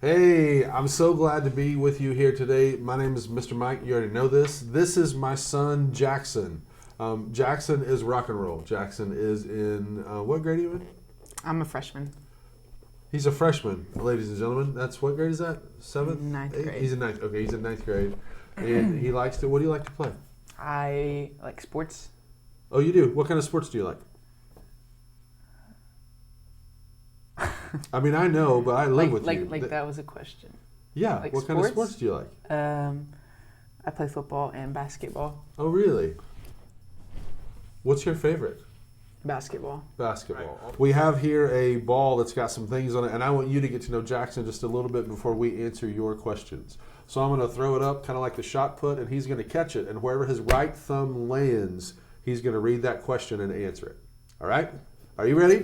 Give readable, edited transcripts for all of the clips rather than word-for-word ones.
Hey, I'm so glad to be with you here today. My name is Mr. Mike. You already know this. This is my son, Jackson. Jackson is rock and roll. Jackson is in, what grade are you in? I'm a freshman. He's a freshman, ladies and gentlemen. That's what grade is that? Seventh? Ninth grade. He's in ninth. Okay, he's in ninth grade. And he likes to, what do you like to play? I like sports. Oh, you do? What kind of sports do you like? I mean, I know, but I live with you. Like that was a question. Yeah. Like what kind of sports do you like? I play football and basketball. Oh, really? What's your favorite? Basketball. Basketball. Right. We have here a ball that's got some things on it, and I want you to get to know Jackson just a little bit before we answer your questions. So I'm going to throw it up kind of like the shot put, and he's going to catch it, and wherever his right thumb lands, he's going to read that question and answer it. All right? Are you ready?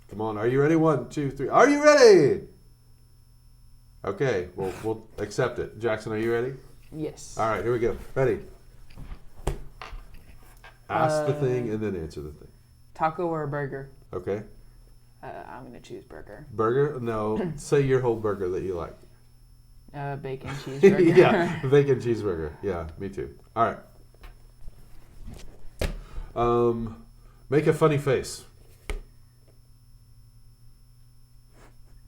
Come on, are you ready? 1, 2, 3. Are you ready? Okay, well, we'll accept it. Jackson, are you ready? Yes. All right, here we go. Ready? Ask the thing and then answer the thing. Taco or a burger? Okay. I'm going to choose burger. Burger? No. Say your whole burger that you like. Bacon cheeseburger. Yeah, bacon cheeseburger. Yeah, me too. All right. Make a funny face.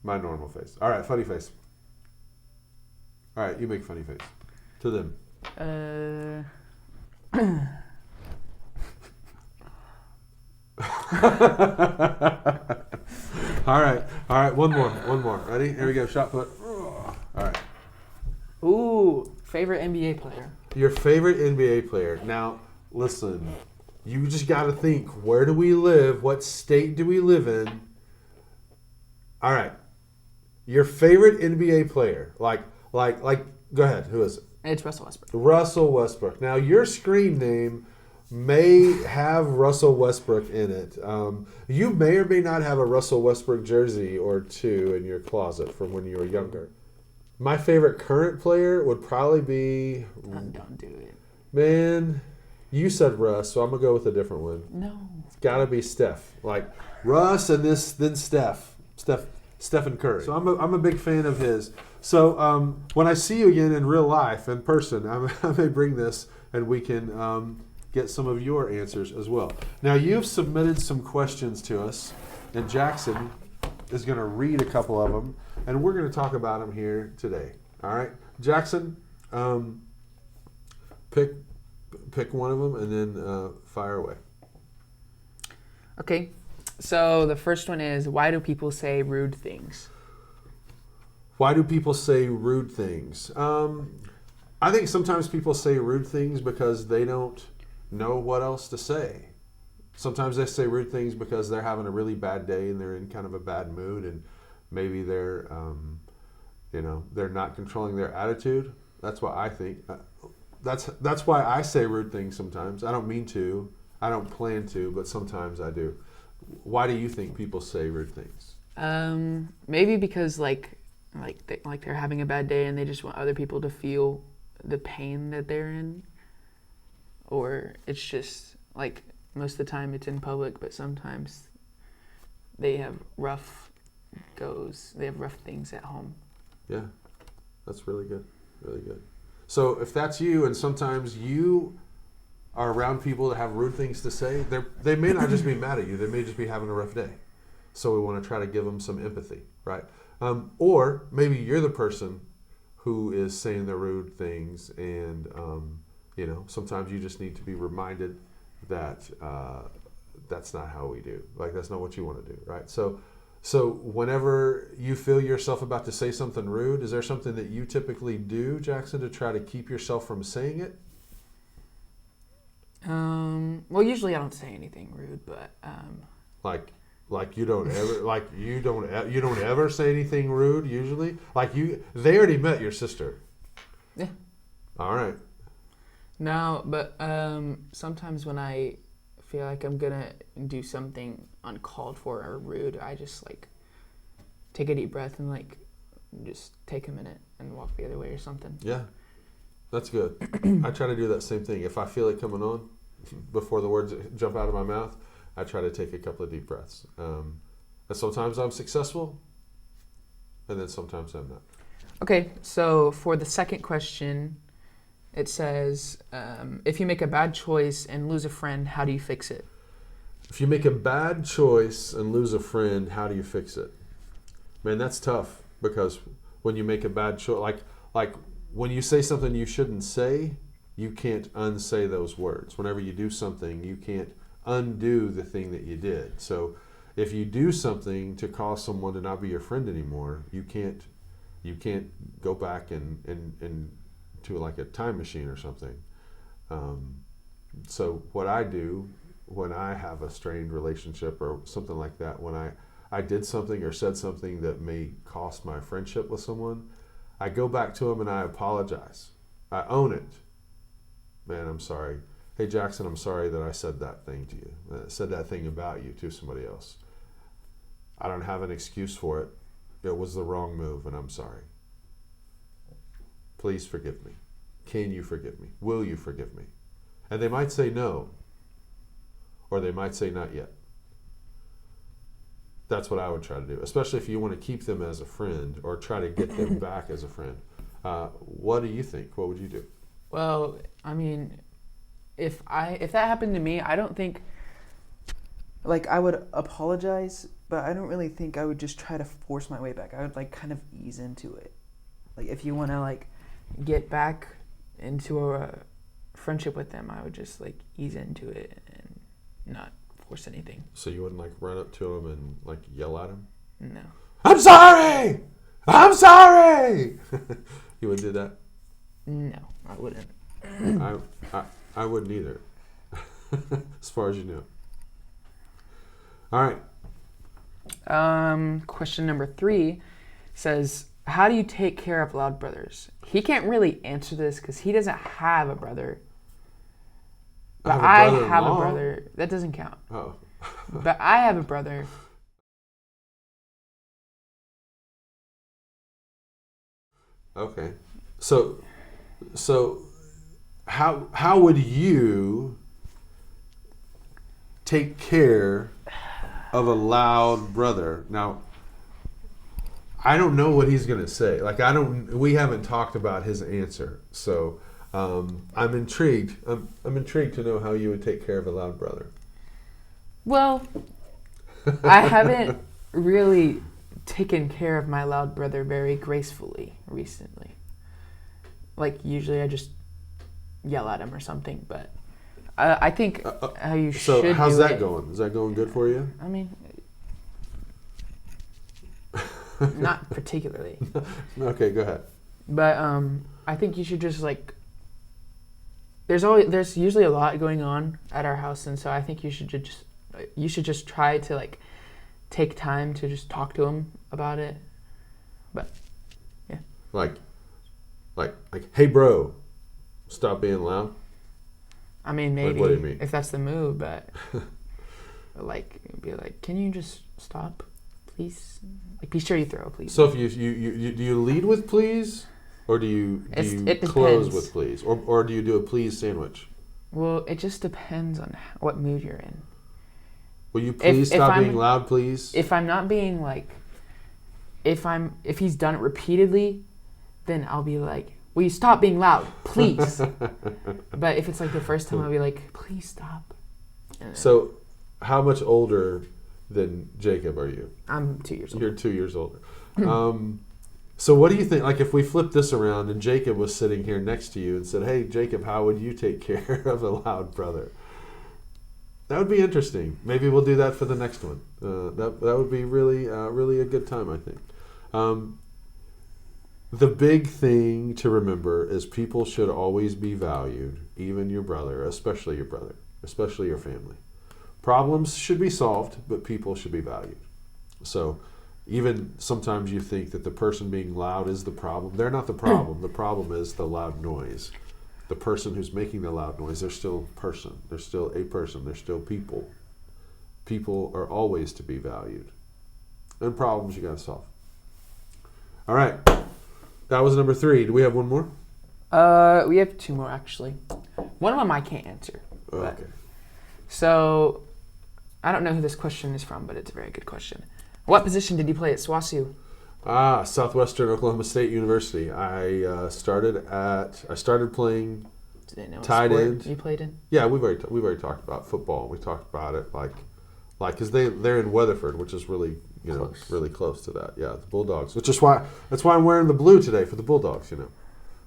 My normal face. All right, funny face. All right, you make funny face. To them. All right, one more. Ready? Here we go, shot put. All right. Ooh, favorite NBA player. Your favorite NBA player. Now, listen, you just got to think, where do we live? What state do we live in? All right. Your favorite NBA player. Like, go ahead. Who is it? It's Russell Westbrook. Russell Westbrook. Now, your screen name may have Russell Westbrook in it. You may or may not have a Russell Westbrook jersey or two in your closet from when you were younger. My favorite current player would probably be... Don't do it. Man, you said Russ, so I'm going to go with a different one. No. It's got to be Steph. Like, Russ and then Stephen Curry. So I'm a big fan of his. So when I see you again in real life, in person, I may bring this and we can get some of your answers as well. Now, you've submitted some questions to us, and Jackson is going to read a couple of them, and we're going to talk about them here today. All right? Jackson, pick one of them and then fire away. Okay. So the first one is, why do people say rude things? Why do people say rude things? I think sometimes people say rude things because they don't know what else to say. Sometimes they say rude things because they're having a really bad day and they're in kind of a bad mood, and maybe they're, they're not controlling their attitude. That's what I think. That's why I say rude things sometimes. I don't mean to. I don't plan to, but sometimes I do. Why do you think people say rude things? Maybe because they're having a bad day and they just want other people to feel the pain that they're in, or it's just like most of the time it's in public, but sometimes they have rough things at home. Yeah, that's really good, really good. So if that's you, and sometimes you are around people that have rude things to say, they may not just be mad at you, they may just be having a rough day. So we want to try to give them some empathy, right? Or maybe you're the person who is saying the rude things, and sometimes you just need to be reminded that that's not how we do. Like, that's not what you want to do, right? So whenever you feel yourself about to say something rude, is there something that you typically do, Jackson, to try to keep yourself from saying it? Well, usually I don't say anything rude, but like you don't ever say anything rude usually. They already met your sister. Yeah. All right. No, but sometimes when I feel like I'm gonna do something uncalled for or rude, I just take a deep breath and just take a minute and walk the other way or something. Yeah. That's good. I try to do that same thing. If I feel it coming on, before the words jump out of my mouth, I try to take a couple of deep breaths. And sometimes I'm successful, and then sometimes I'm not. Okay, so for the second question, it says, if you make a bad choice and lose a friend, how do you fix it? If you make a bad choice and lose a friend, how do you fix it? Man, that's tough, because when you make a bad choice, like when you say something you shouldn't say, you can't unsay those words. Whenever you do something, you can't undo the thing that you did. So if you do something to cause someone to not be your friend anymore, you can't go back and to like a time machine or something. So what I do when I have a strained relationship or something like that, when I did something or said something that may cost my friendship with someone, I go back to them and I apologize. I own it. Man, I'm sorry. Hey, Jackson, I'm sorry that I said that thing to you. Said that thing about you to somebody else. I don't have an excuse for it. It was the wrong move, and I'm sorry. Please forgive me. Can you forgive me? Will you forgive me? And they might say no, or they might say not yet. That's what I would try to do, especially if you want to keep them as a friend or try to get them back as a friend. What do you think? What would you do? Well, I mean, if that happened to me, I don't think, like, I would apologize, but I don't really think I would just try to force my way back. I would, like, kind of ease into it. Like, if you want to, like, get back into a friendship with them, I would just, like, ease into it and not force anything. So you wouldn't, like, run up to them and, like, yell at them? No. I'm sorry! I'm sorry! You wouldn't do that? No, I wouldn't. I wouldn't either. As far as you know. All right. Question number 3 says, how do you take care of loud brothers? He can't really answer this because he doesn't have a brother. But I have a brother. That doesn't count. Oh. But I have a brother. Okay. So how would you take care of a loud brother? Now, I don't know what he's going to say. Like, we haven't talked about his answer. So, I'm intrigued. I'm intrigued to know how you would take care of a loud brother. Well, I haven't really taken care of my loud brother very gracefully recently. Like, usually I just yell at him or something, but I think how you should do it. So how's that going? Is that going good for you? I mean, not particularly. Okay, go ahead. But I think you should just, like, there's usually a lot going on at our house, and so I think you should just try to, like, take time to just talk to him about it. But yeah. Like, hey, bro, stop being loud. I mean, maybe, like, what do you mean? If that's the move, but like, be like, can you just stop, please? Like, be sure you throw, please. So if you do you lead with please, or do you close with please, or do you do a please sandwich? Well, it just depends on what mood you're in. Will you please stop being loud, please? If I'm not being, like, if he's done it repeatedly, then I'll be like, will you stop being loud, please? But if it's like the first time, I'll be like, please stop. So, how much older than Jacob are you? I'm 2 years older. You're 2 years older. So what do you think? Like, if we flip this around and Jacob was sitting here next to you and said, hey, Jacob, how would you take care of a loud brother? That would be interesting. Maybe we'll do that for the next one. That would be really a good time, I think. The big thing to remember is people should always be valued, even your brother, especially your family. Problems should be solved, but people should be valued. So even sometimes you think that the person being loud is the problem. They're not the problem. The problem is the loud noise. The person who's making the loud noise, they're still a person. They're still a person. They're still people. People are always to be valued. And problems you got to solve. All right. That was number 3. Do we have one more? We have 2 more, actually. One of them I can't answer. Okay. So, I don't know who this question is from, but it's a very good question. What position did you play at Swazi? Southwestern Oklahoma State University. I started playing Do they know what tight sport end. you played in? Yeah, we've already talked about football. We talked about it like because they're in Weatherford, which is really Close. really close to that. Yeah, the Bulldogs. Which is why I'm wearing the blue today for the Bulldogs.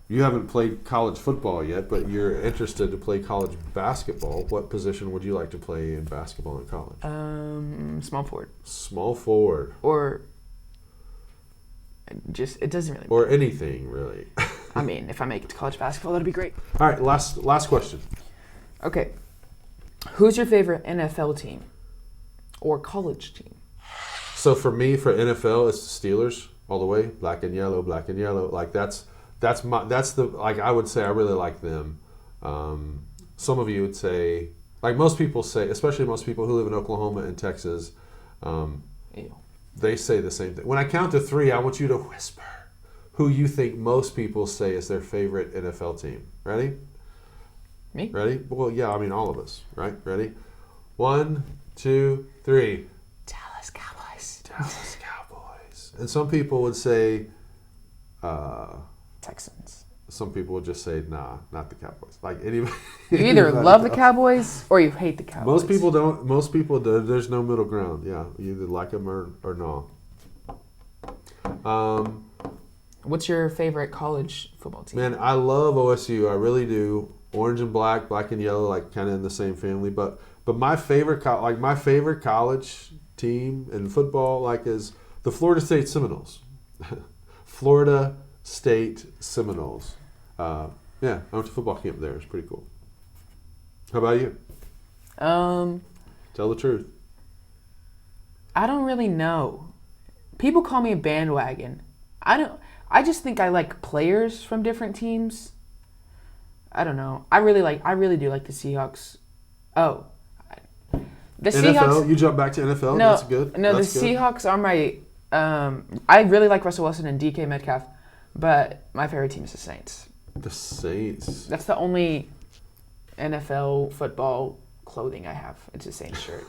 You haven't played college football yet, but you're interested to play college basketball. What position would you like to play in basketball in college? Small forward. Small forward. Or just, it doesn't really Or anything, really. I mean, if I make it to college basketball, that'd be great. All right, last question. Okay. Who's your favorite NFL team or college team? So for me, for NFL, it's the Steelers all the way. Black and yellow, black and yellow. Like that's I would say I really like them. Some of you would say, like most people say, especially most people who live in Oklahoma and Texas, Ew. they say the same thing. When I count to 3, I want you to whisper who you think most people say is their favorite NFL team. Ready? Me? Ready? Well, yeah, I mean all of us, right? Ready? 1, 2, 3. Dallas Cowboys. Dallas Cowboys. And some people would say, Texans. some people would just say, nah, not the Cowboys. Like anybody. You either love the Cowboys or you hate the Cowboys. Most people don't. Most people do. There's no middle ground. Yeah, you either like them or no. What's your favorite college football team? Man, I love OSU. I really do. Orange and black, black and yellow, like kind of in the same family. But my favorite college team in football is the Florida State Seminoles. Florida State Seminoles. Yeah, I went to football camp there. It's pretty cool. How about you? Tell the truth. I don't really know. People call me a bandwagon. I just think I like players from different teams. I don't know. I really do like the Seahawks. Oh, the NFL. Seahawks. You jump back to NFL. No, That's good. No, That's the good. Seahawks are my. I really like Russell Wilson and DK Metcalf, but my favorite team is the Saints. The Saints. That's the only NFL football clothing I have. It's a Saints shirt.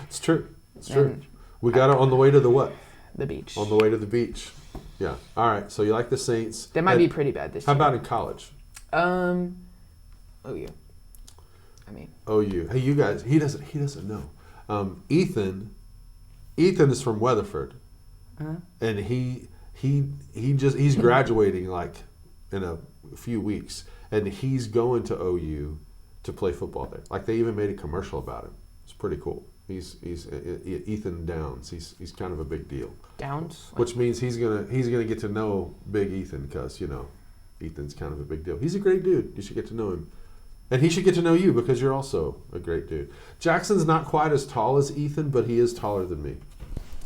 It's true. It's true. And We got it on the way to the what? the beach. On the way to the beach. Yeah. All right. So you like the Saints. They might be pretty bad this How year. about in college? Oh yeah. I mean, OU. Hey, you guys. He doesn't know. Ethan is from Weatherford, and he's graduating like in a few weeks, and he's going to OU to play football there. Like they even made a commercial about him. It's pretty cool. He's Ethan Downs. He's kind of a big deal. Downs. Which means he's gonna get to know Big Ethan because Ethan's kind of a big deal. He's a great dude. You should get to know him, and he should get to know you because you're also a great dude. Jackson's not quite as tall as Ethan, but he is taller than me.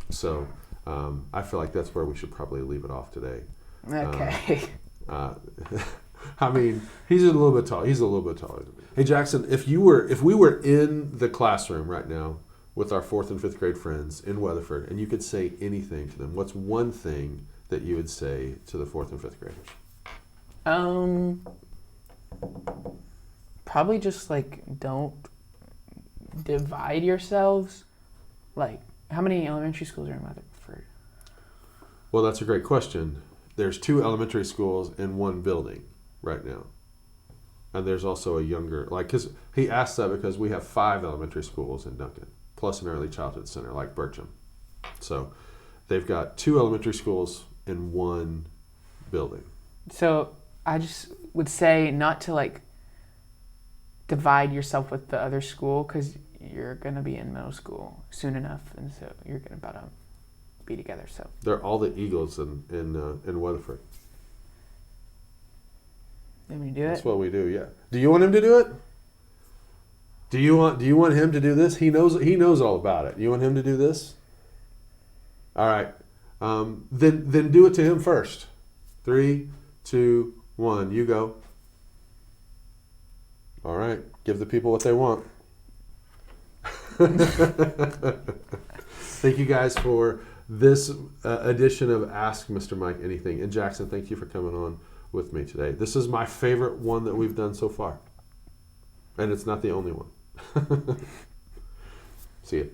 So I feel like that's where we should probably leave it off today. Okay. I mean, he's a little bit tall. He's a little bit taller than me. Hey Jackson, if we were in the classroom right now with our 4th and 5th grade friends in Weatherford, and you could say anything to them, what's one thing that you would say to the 4th and 5th graders? Probably just don't divide yourselves. Like, how many elementary schools are in Weatherford? Well, that's a great question. There's 2 elementary schools in one building right now. And there's also a younger, because he asked that because we have 5 elementary schools in Duncan, plus an early childhood center like Bircham. So they've got 2 elementary schools in one building. So I just would say not to divide yourself with the other school because you're gonna be in middle school soon enough, and so you're gonna about to be together. So They're all the Eagles in Weatherford. let me do it. That's what we do. Yeah. Do you want him to do it? Do you want him to do this? He knows all about it. You want him to do this? All right. Then do it to him first. 3, 2, 1. You go. All right. Give the people what they want. Thank you guys for this edition of Ask Mr. Mike Anything. And Jackson, thank you for coming on with me today. This is my favorite one that we've done so far. And it's not the only one. See you.